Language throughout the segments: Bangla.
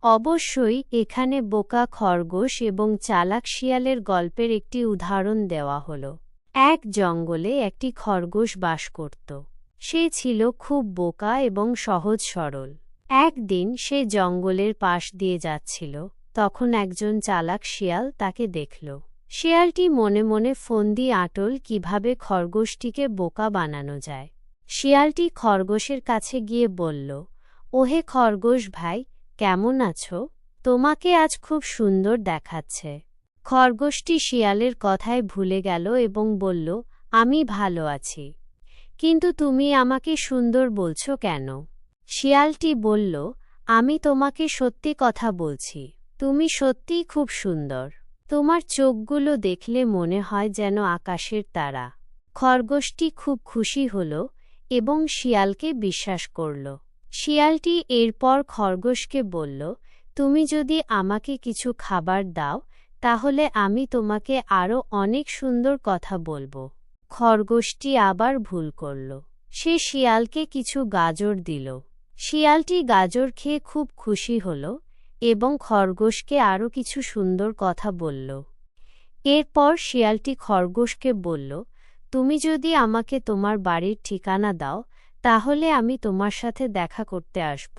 অবশ্যই এখানে বোকা খরগোশ এবং চালাক শিয়ালের গল্পের একটি উদাহরণ দেওয়া হলো। এক জঙ্গলে একটি খরগোশ বাস করত। সে ছিল খুব বোকা এবং সহজ সরল। একদিন সে জঙ্গলের পাশ দিয়ে যাচ্ছিল, তখন একজন চালাক শিয়াল তাকে দেখল। শিয়ালটি মনে মনে ফন্দি আঁটল কিভাবে খরগোশটিকে বোকা বানানো যায়। শিয়ালটি খরগোশের কাছে গিয়ে বলল, ওহে খরগোশ ভাই, কেমন আছো? তোমাকে আজ খুব সুন্দর দেখাচ্ছে। খরগোশটি শিয়ালের কথায় ভুলে গেল এবং বলল, আমি ভালো আছি, কিন্তু তুমি আমাকে সুন্দর বলছো কেন? শিয়ালটি বলল, আমি তোমাকে সত্যি কথা বলছি, তুমি সত্যিই খুব সুন্দর। তোমার চোখগুলো দেখলে মনে হয় যেন আকাশের তারা। খরগোশটি খুব খুশি হল এবং শিয়ালকে বিশ্বাস করল। শিয়ালটি এরপর খরগোশকে বলল, তুমি যদি আমাকে কিছু খাবার দাও তাহলে আমি তোমাকে আরও অনেক সুন্দর কথা বলবো। খরগোশটি আবার ভুল করল। সে শিয়ালকে কিছু গাজর দিল। শিয়ালটি গাজর খেয়ে খুব খুশি হল এবং খরগোশকে আরও কিছু সুন্দর কথা বলল। এরপর শিয়ালটি খরগোশকে বলল, তুমি যদি আমাকে তোমার বাড়ির ঠিকানা দাও তাহলে আমি তোমার সাথে দেখা করতে আসব।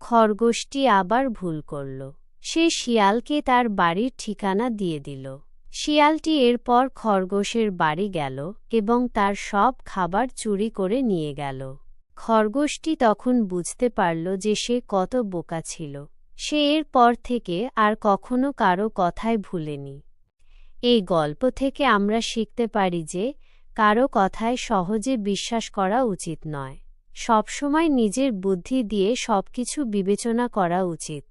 খরগোশটি আবার ভুল করল। সে শিয়ালকে তার বাড়ির ঠিকানা দিয়ে দিল। শিয়ালটি এরপর খরগোশের বাড়ি গেল এবং তার সব খাবার চুরি করে নিয়ে গেল। খরগোশটি তখন বুঝতে পারল যে সে কত বোকা ছিল। সে এরপর থেকে আর কখনো কারো কথায় ভুলেনি। এই গল্প থেকে আমরা শিখতে পারি যে কারো কথায় সহজে বিশ্বাস করা উচিত নয়। সবসময় নিজের বুদ্ধি দিয়ে সবকিছু বিবেচনা করা উচিত।